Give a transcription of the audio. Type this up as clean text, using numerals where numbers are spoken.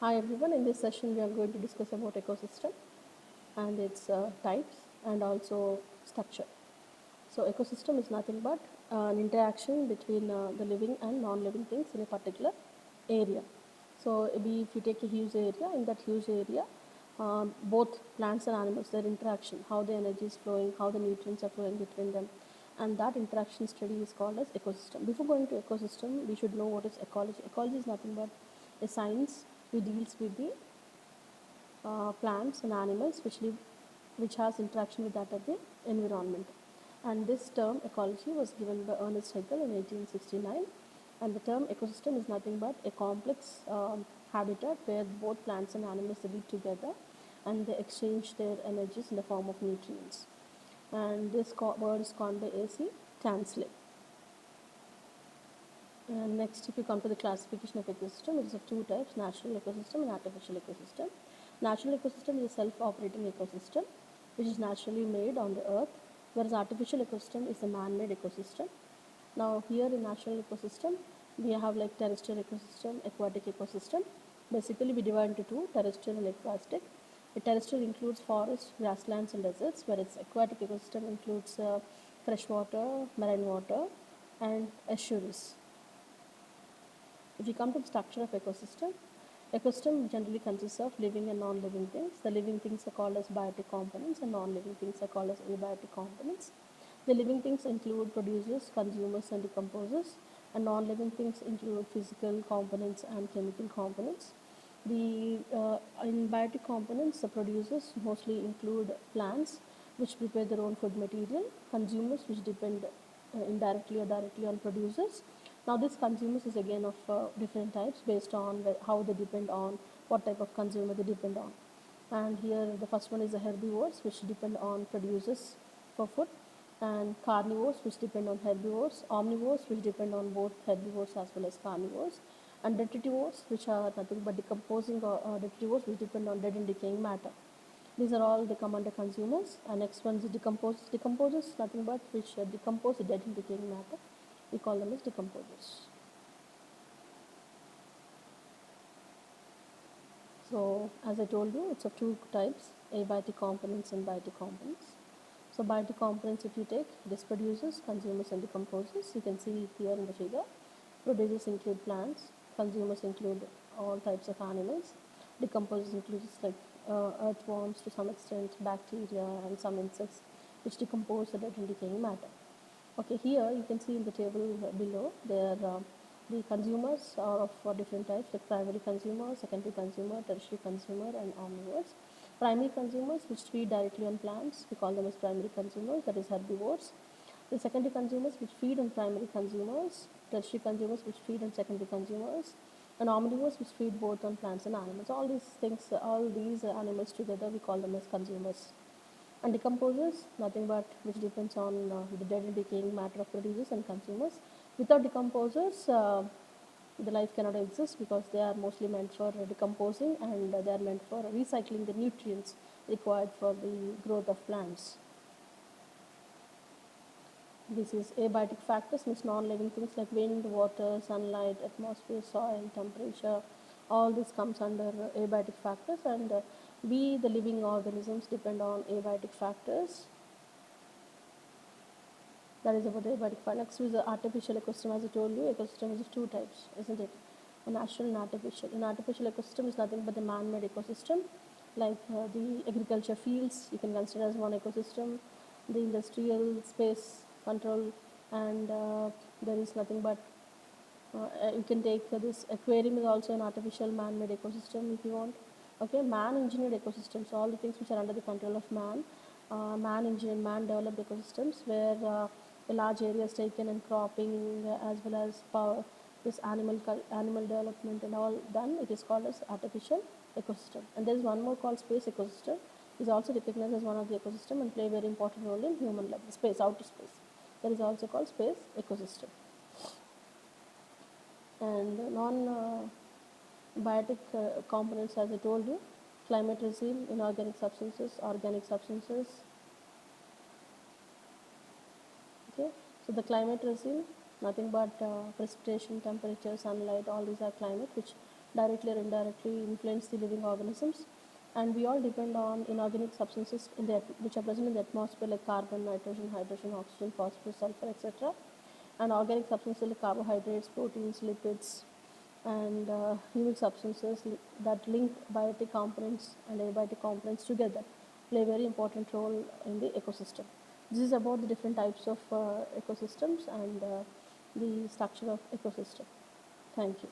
Hi everyone, in this session we are going to discuss about ecosystem and its types and also structure. So ecosystem is nothing but an interaction between the living and non-living things in a particular area. So if you take a huge area, in that huge area, both plants and animals, their interaction, how the energy is flowing, how the nutrients are flowing between them, and that interaction study is called as ecosystem. Before going to ecosystem, we should know what is ecology. Ecology is nothing but a science which deals with the plants and animals which has interaction with that of the environment. And this term ecology was given by Ernest Haeckel in 1869. And the term ecosystem is nothing but a complex habitat where both plants and animals live together and they exchange their energies in the form of nutrients. And this word is coined by A.C. Tansley. And next, if you come to the classification of ecosystem, it is of two types, natural ecosystem and artificial ecosystem. Natural ecosystem is a self-operating ecosystem, which is naturally made on the earth, whereas artificial ecosystem is a man-made ecosystem. Now, here in natural ecosystem, we have like terrestrial ecosystem, aquatic ecosystem. Basically, we divide into two, terrestrial and aquatic. The terrestrial includes forests, grasslands, and deserts, whereas aquatic ecosystem includes freshwater, marine water, and estuaries. If you come to the structure of ecosystem, ecosystem generally consists of living and non-living things. The living things are called as biotic components and non-living things are called as abiotic components. The living things include producers, consumers and decomposers, and non-living things include physical components and chemical components. In biotic components, the producers mostly include plants which prepare their own food material, consumers which depend indirectly or directly on producers. Now this consumers is again of different types based on how they depend on what type of consumer they depend on. And here the first one is the herbivores which depend on producers for food, and carnivores which depend on herbivores, omnivores which depend on both herbivores as well as carnivores, and detritivores which are nothing but decomposing or detritivores which depend on dead and decaying matter. These are all they come under consumers. And next one is decomposers. Decomposers nothing but which decompose the dead and decaying matter. We call them as decomposers. So as I told you, it's of two types, abiotic components and biotic components. So biotic components, if you take, it is producers, consumers and decomposers. You can see here in the figure. Producers include plants, consumers include all types of animals, decomposers include like earthworms to some extent, bacteria and some insects which decompose the dead and decaying matter. Okay, here you can see in the table below, there the consumers are of different types, like primary consumer, secondary consumer, tertiary consumer, and omnivores. Primary consumers which feed directly on plants, we call them as primary consumers, that is herbivores. The secondary consumers which feed on primary consumers, tertiary consumers which feed on secondary consumers, and omnivores which feed both on plants and animals. All these things, all these animals together, we call them as consumers. And decomposers, nothing but which depends on the dead and decaying matter of producers and consumers. Without decomposers, the life cannot exist because they are mostly meant for decomposing and they are meant for recycling the nutrients required for the growth of plants. This is abiotic factors, means non-living things like wind, water, sunlight, atmosphere, soil, temperature. All this comes under abiotic factors, and we, the living organisms, depend on abiotic factors. That is about the abiotic factor. Next is the artificial ecosystem. As I told you, ecosystem is of two types, isn't it? A natural and artificial. An artificial ecosystem is nothing but the man-made ecosystem, like the agriculture fields. You can consider as one ecosystem. The industrial space control, and there is nothing but you can take this aquarium is also an artificial man-made ecosystem if you want. Okay, man-engineered ecosystems, all the things which are under the control of man, man-engineered, man-developed ecosystems where a large area is taken and cropping as well as power, this animal development and all done. It is called as artificial ecosystem. And there is one more called space ecosystem. Is also recognized as one of the ecosystem and play a very important role in human life. Space, outer space. That is also called space ecosystem. And non-biotic components, as I told you, climate regime, inorganic substances, organic substances. Okay, so the climate regime, nothing but precipitation, temperature, sunlight, all these are climate which directly or indirectly influence the living organisms, and we all depend on inorganic substances which are present in the atmosphere, like carbon, nitrogen, hydrogen, oxygen, phosphorus, sulfur, etc., and organic substances like carbohydrates, proteins, lipids, and unique substances that link biotic components and abiotic components together play a very important role in the ecosystem. This is about the different types of ecosystems and the structure of ecosystem. Thank you.